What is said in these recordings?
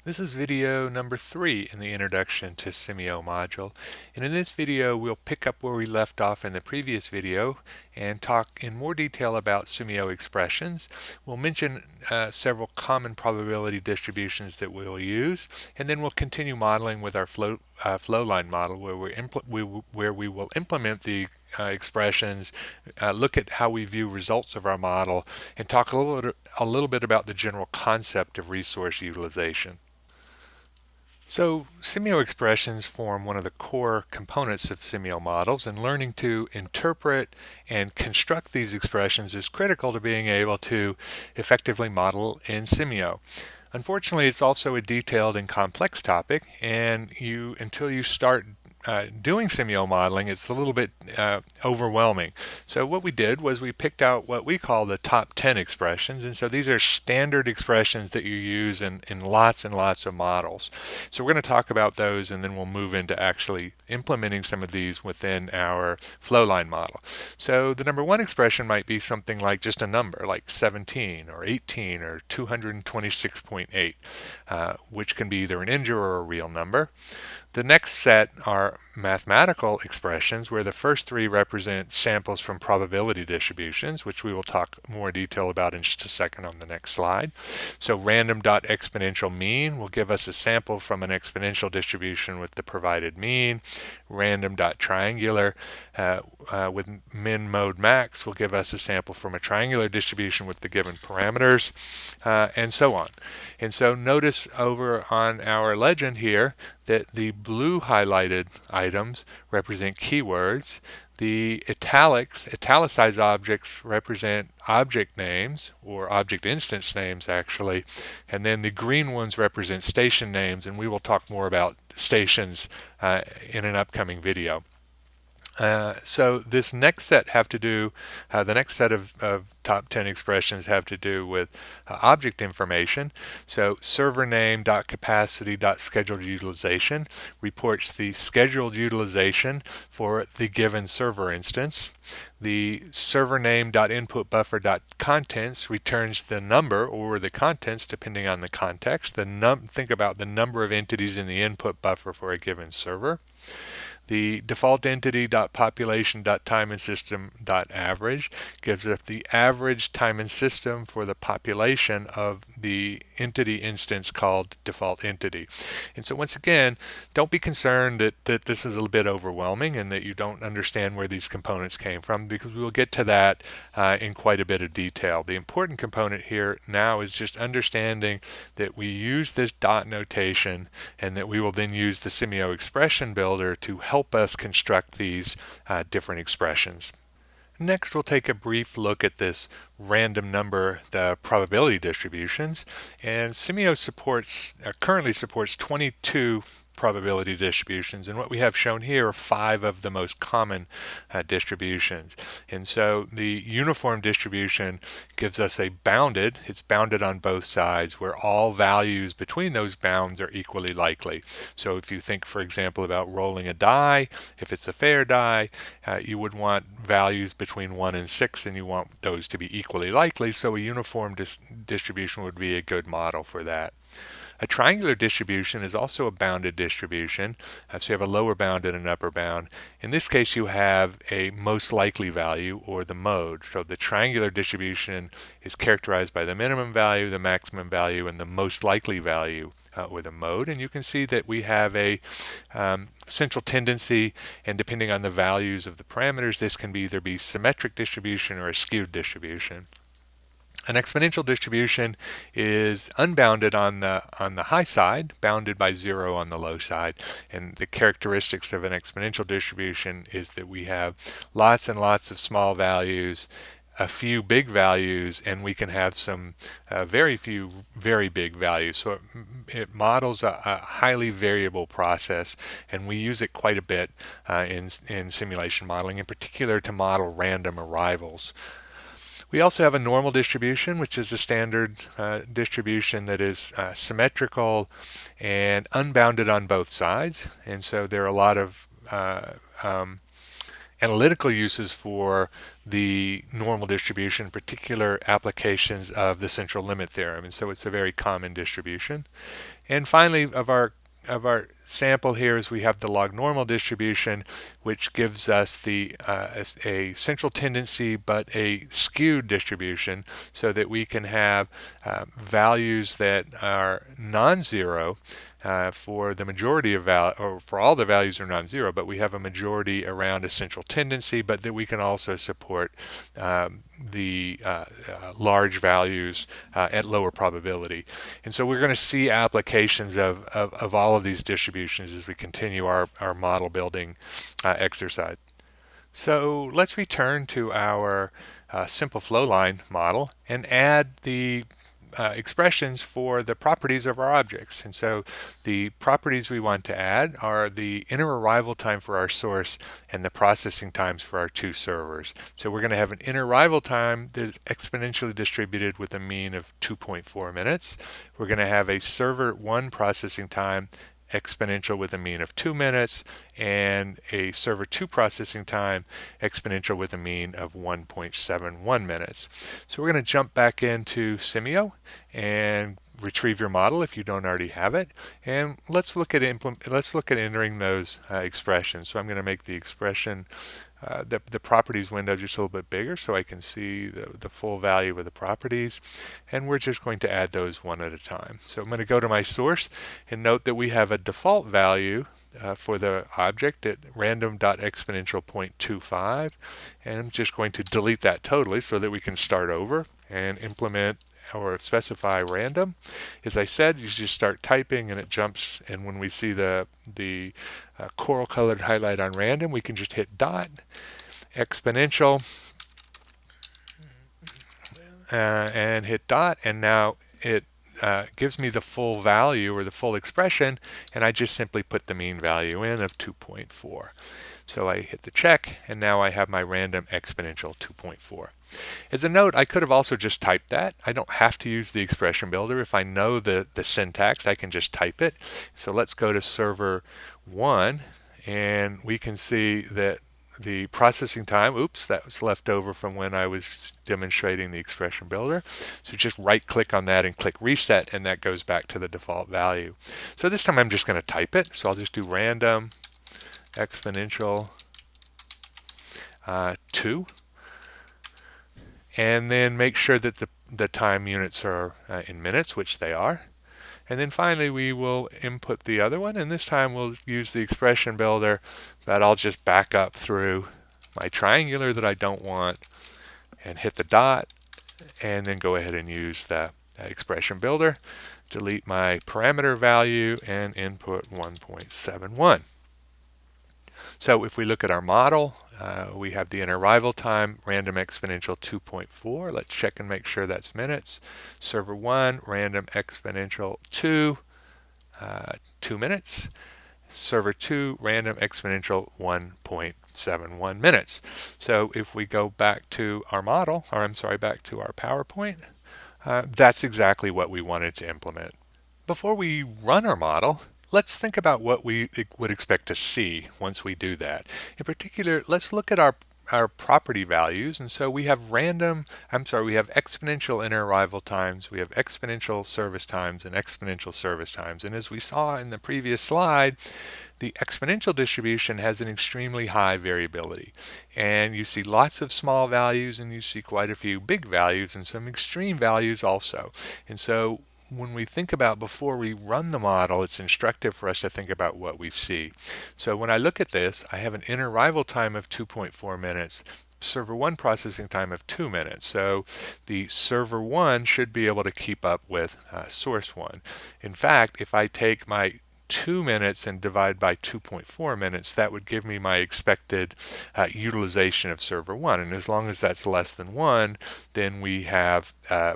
This is video number 3 in the Introduction to Simio module, and in this video we'll pick up where we left off in the previous video and talk in more detail about Simio expressions. We'll mention several common probability distributions that we'll use, and then we'll continue modeling with our flow line model where we will implement the expressions, look at how we view results of our model, and talk a little bit about the general concept of resource utilization. So Simio expressions form one of the core components of Simio models, and learning to interpret and construct these expressions is critical to being able to effectively model in Simio. Unfortunately, it's also a detailed and complex topic, and until you start doing Simio modeling, it's a little bit overwhelming. So what we did was we picked out what we call the top 10 expressions, and so these are standard expressions that you use in lots and lots of models. So we're going to talk about those, and then we'll move into actually implementing some of these within our flowline model. So the number one expression might be something like just a number, like 17 or 18 or 226.8, which can be either an integer or a real number. The next set are mathematical expressions, where the first three represent samples from probability distributions, which we will talk more detail about in just a second on the next slide. So random.exponential mean will give us a sample from an exponential distribution with the provided mean. Random.triangular with min, mode, max will give us a sample from a triangular distribution with the given parameters, and so on. And so notice over on our legend here that the blue highlighted items represent keywords. The italicized objects represent object names, or object instance names actually, and then the green ones represent station names, and we will talk more about stations in an upcoming video. So this next set the next set of top 10 expressions have to do with object information. So server name dot capacity dot scheduled utilization reports the scheduled utilization for the given server instance. The server name dot input buffer dot contents returns the number or the contents depending on the context. Think about the number of entities in the input buffer for a given server. The default entity.population.time and system.average gives us the average time and system for the population of the entity instance called default entity. And so once again, don't be concerned that this is a bit overwhelming and that you don't understand where these components came from, because we will get to that in quite a bit of detail. The important component here now is just understanding that we use this dot notation, and that we will then use the Simio expression builder to help us construct these different expressions. Next, we'll take a brief look at this random number, the probability distributions. And Simio currently supports 22 probability distributions, and what we have shown here are 5 of the most common distributions. And so the uniform distribution gives us it's bounded on both sides, where all values between those bounds are equally likely. So if you think, for example, about rolling a die, if it's a fair die, you would want values between 1 and 6, and you want those to be equally likely, so a uniform distribution would be a good model for that. A triangular distribution is also a bounded distribution, so you have a lower bound and an upper bound. In this case, you have a most likely value, or the mode. So the triangular distribution is characterized by the minimum value, the maximum value, and the most likely value, or the mode. And you can see that we have a central tendency, and depending on the values of the parameters, this can either be symmetric distribution or a skewed distribution. An exponential distribution is unbounded on the high side, bounded by 0 on the low side. And the characteristics of an exponential distribution is that we have lots and lots of small values, a few big values, and we can have some very few very big values. So it models a highly variable process, and we use it quite a bit in simulation modeling, in particular to model random arrivals. We also have a normal distribution, which is a standard distribution that is symmetrical and unbounded on both sides. And so there are a lot of analytical uses for the normal distribution, particular applications of the central limit theorem, and so it's a very common distribution. And finally, of our sample here is we have the log normal distribution, which gives us a central tendency but a skewed distribution, so that we can have values that are non-zero for the majority of or for all the values are non-zero, but we have a majority around a central tendency, but that we can also support the large values at lower probability. And so we're going to see applications of all of these distributions as we continue our model building exercise. So let's return to our simple flow line model and add the expressions for the properties of our objects. And so the properties we want to add are the inner arrival time for our source and the processing times for our two servers. So we're going to have an inner arrival time that's exponentially distributed with a mean of 2.4 minutes. We're going to have a server 1 processing time exponential with a mean of 2 minutes, and a server 2 processing time exponential with a mean of 1.71 minutes. So we're going to jump back into Simio and retrieve your model if you don't already have it, and let's look at entering those expressions. So I'm going to make the expression the properties window just a little bit bigger so I can see the full value of the properties, and we're just going to add those one at a time. So I'm going to go to my source and note that we have a default value for the object at random.exponential 0.25, and I'm just going to delete that totally so that we can start over and implement or specify random. As I said, you just start typing and it jumps, and when we see the coral colored highlight on random, we can just hit dot, exponential, and hit dot, and now it gives me the full value or the full expression, and I just simply put the mean value in of 2.4. So I hit the check, and now I have my random exponential 2.4. As a note, I could have also just typed that. I don't have to use the expression builder. If I know the syntax, I can just type it. So let's go to server 1, and we can see that the processing time, oops, that was left over from when I was demonstrating the expression builder. So just right click on that and click reset, and that goes back to the default value. So this time I'm just going to type it. So I'll just do random exponential 2, and then make sure that the time units are in minutes, which they are. And then finally we will input the other one, and this time we'll use the expression builder, but I'll just back up through my triangular that I don't want and hit the dot, and then go ahead and use the expression builder, delete my parameter value, and input 1.71. So if we look at our model, we have the inner arrival time, random exponential 2.4. Let's check and make sure that's minutes. Server 1, random exponential 2, 2 minutes. Server 2, random exponential 1.71 minutes. So if we go back to our model, or I'm sorry, back to our PowerPoint, that's exactly what we wanted to implement. Before we run our model, let's think about what we would expect to see once we do that. In particular, let's look at our property values. And so we have we have exponential inner arrival times, we have exponential service times, and exponential service times. And as we saw in the previous slide, the exponential distribution has an extremely high variability. And you see lots of small values, and you see quite a few big values, and some extreme values also. And so when we think about before we run the model, it's instructive for us to think about what we see. So when I look at this, I have an inner arrival time of 2.4 minutes, server 1 processing time of 2 minutes. So the server 1 should be able to keep up with source 1. In fact, if I take my 2 minutes and divide by 2.4 minutes, that would give me my expected utilization of server 1. And as long as that's less than 1, then we have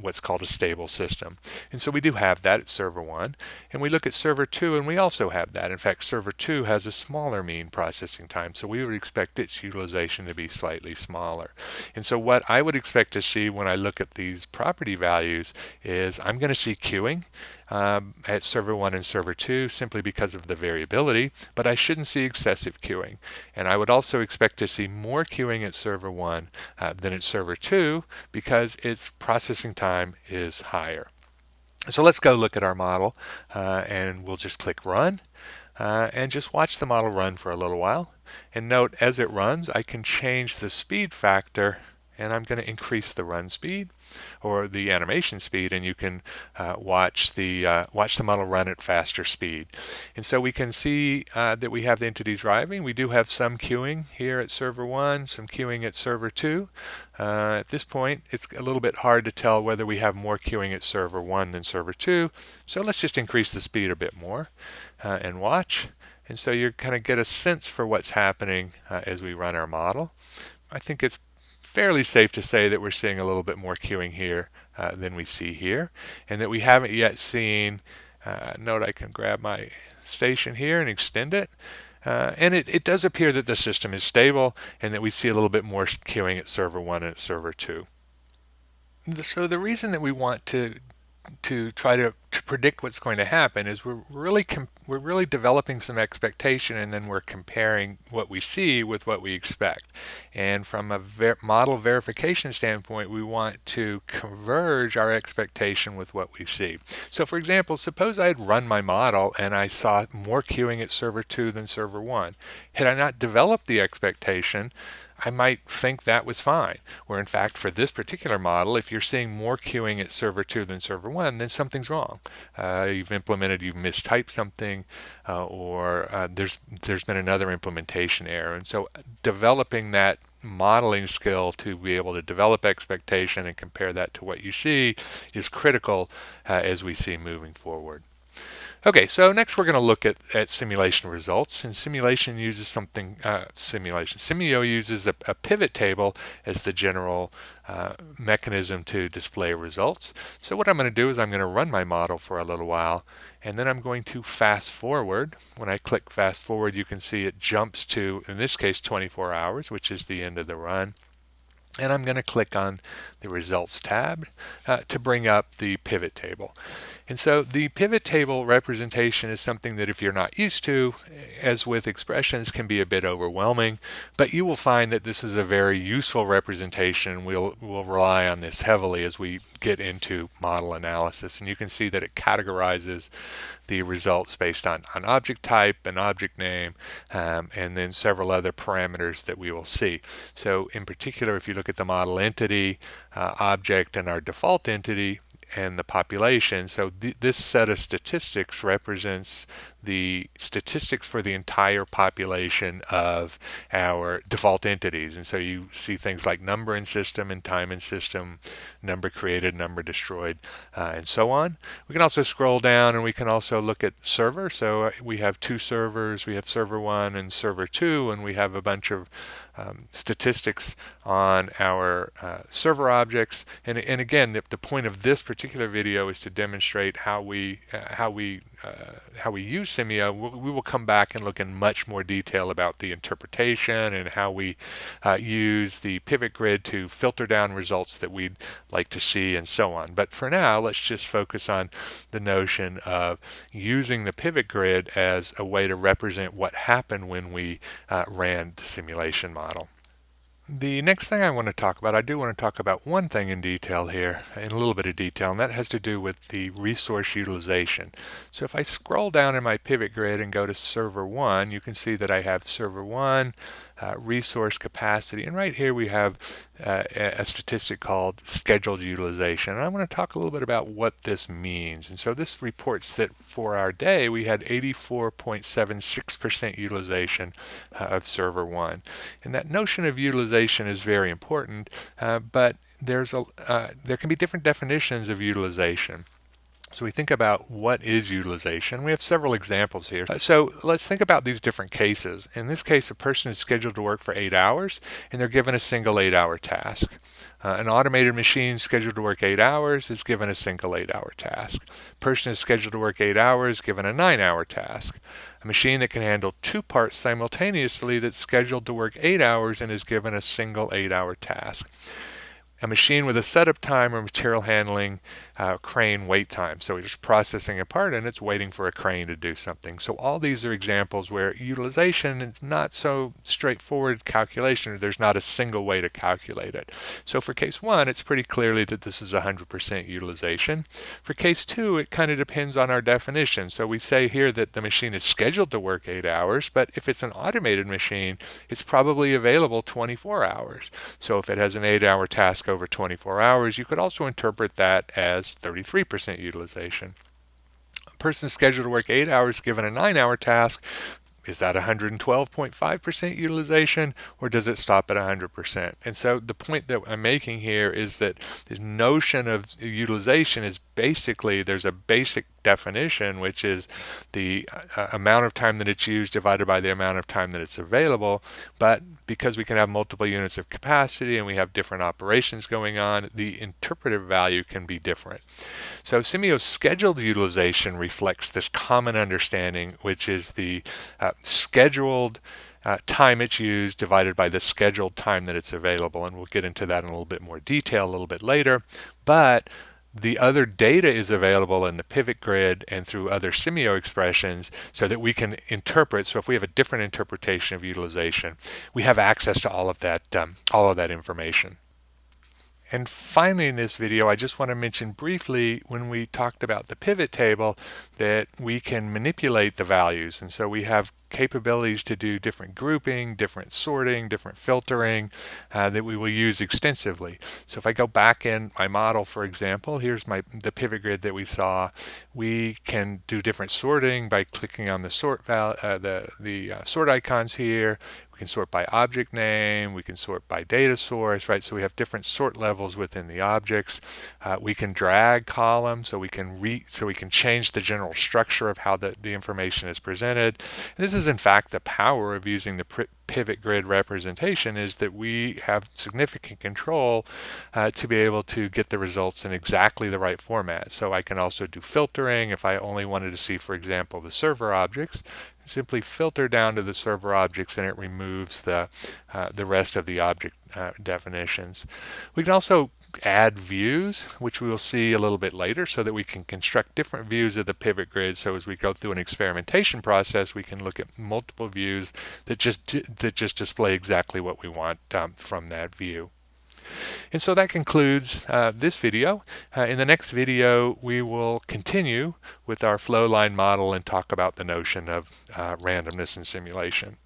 what's called a stable system. And so we do have that at server 1. And we look at server 2, and we also have that. In fact, server 2 has a smaller mean processing time, so we would expect its utilization to be slightly smaller. And so what I would expect to see when I look at these property values is I'm going to see queuing. at server 1 and server 2 simply because of the variability, but I shouldn't see excessive queuing. And I would also expect to see more queuing at server 1 than at server 2 because its processing time is higher. So let's go look at our model, and we'll just click Run, and just watch the model run for a little while. And note, as it runs, I can change the speed factor, and I'm going to increase the run speed or the animation speed, and you can watch the model run at faster speed. And so we can see that we have the entities driving. We do have some queuing here at server 1, some queuing at server 2. At this point, it's a little bit hard to tell whether we have more queuing at server 1 than server 2. So let's just increase the speed a bit more and watch. And so you kind of get a sense for what's happening as we run our model. I think it's fairly safe to say that we're seeing a little bit more queuing here than we see here, and that we haven't yet seen, note I can grab my station here and extend it, and it does appear that the system is stable and that we see a little bit more queuing at server 1 and at server 2. So the reason that we want to try to predict what's going to happen is we're really developing some expectation, and then we're comparing what we see with what we expect. And from a model verification standpoint, we want to converge our expectation with what we see. So for example, suppose I had run my model and I saw more queuing at server 2 than server 1. Had I not developed the expectation, I might think that was fine. Where in fact, for this particular model, if you're seeing more queuing at server 2 than server 1, then something's wrong. You've mistyped something, or there's been another implementation error. And so developing that modeling skill to be able to develop expectation and compare that to what you see is critical as we see moving forward. Okay, so next we're going to look at simulation results. And simulation uses Simio uses a pivot table as the general mechanism to display results. So what I'm going to do is I'm going to run my model for a little while, and then I'm going to fast forward. When I click fast forward, you can see it jumps to, in this case, 24 hours, which is the end of the run. And I'm going to click on the Results tab to bring up the pivot table. And so the pivot table representation is something that if you're not used to, as with expressions, can be a bit overwhelming, but you will find that this is a very useful representation. We'll rely on this heavily as we get into model analysis. And you can see that it categorizes the results based on object type and object name, and then several other parameters that we will see. So in particular, if you look at the model entity, object, and our default entity, and the population. So this set of statistics represents the statistics for the entire population of our default entities. And so you see things like number in system and time in system, number created, number destroyed, and so on. We can also scroll down and we can also look at server. So we have two servers. We have server 1 and server 2, and we have a bunch of statistics on our server objects. And again, the point of this particular video is to demonstrate how we use Simio. We will come back and look in much more detail about the interpretation and how we use the pivot grid to filter down results that we'd like to see and so on. But for now, let's just focus on the notion of using the pivot grid as a way to represent what happened when we ran the simulation model. The next thing I want to talk about, I do want to talk about one thing in detail here, in a little bit of detail, and that has to do with the resource utilization. So if I scroll down in my pivot grid and go to server 1, you can see that I have server 1, resource capacity, and right here we have a statistic called scheduled utilization. And I want to talk a little bit about what this means. And so this reports that for our day we had 84.76% utilization of server 1. And that notion of utilization is very important, but there can be different definitions of utilization. So we think about what is utilization. We have several examples here. So let's think about these different cases. In this case, a person is scheduled to work for 8 hours, and they're given a single 8-hour task. An automated machine scheduled to work 8 hours is given a single 8-hour task. A person is scheduled to work 8 hours, given a 9-hour task. A machine that can handle 2 parts simultaneously that's scheduled to work 8 hours and is given a single 8-hour task. A machine with a setup time or material handling crane wait time. So we're just processing a part and it's waiting for a crane to do something. So all these are examples where utilization is not so straightforward calculation, or there's not a single way to calculate it. So for case 1, it's pretty clearly that this is 100% utilization. For case 2, it kind of depends on our definition. So we say here that the machine is scheduled to work 8 hours, but if it's an automated machine, it's probably available 24 hours. So if it has an 8-hour task over 24 hours, you could also interpret that as 33% utilization. A person scheduled to work 8 hours given a 9-hour task, is that 112.5% utilization, or does it stop at 100%? And so the point that I'm making here is that this notion of utilization is basically, there's a basic definition, which is the amount of time that it's used divided by the amount of time that it's available. But because we can have multiple units of capacity and we have different operations going on, the interpretive value can be different. So Simio's scheduled utilization reflects this common understanding, which is the scheduled time it's used divided by the scheduled time that it's available. And we'll get into that in a little bit more detail a little bit later. But the other data is available in the pivot grid and through other Simio expressions so that we can interpret. So if we have a different interpretation of utilization, we have access to all of that information. And finally in this video, I just want to mention briefly, when we talked about the pivot table, that we can manipulate the values. And so we have capabilities to do different grouping, different sorting, different filtering that we will use extensively. So if I go back in my model, for example, here's the pivot grid that we saw. We can do different sorting by clicking on the sort sort icons here. We can sort by object name, we can sort by data source, right? So we have different sort levels within the objects. We can drag columns, so we can change the general structure of how the information is presented. And this is in fact the power of using the pivot grid representation, is that we have significant control to be able to get the results in exactly the right format. So I can also do filtering if I only wanted to see, for example, the server objects. Simply filter down to the server objects and it removes the rest of the object definitions. We can also add views, which we will see a little bit later, so that we can construct different views of the pivot grid. So as we go through an experimentation process, we can look at multiple views that just display exactly what we want from that view. And so that concludes this video. In the next video, we will continue with our flow line model and talk about the notion of randomness in simulation.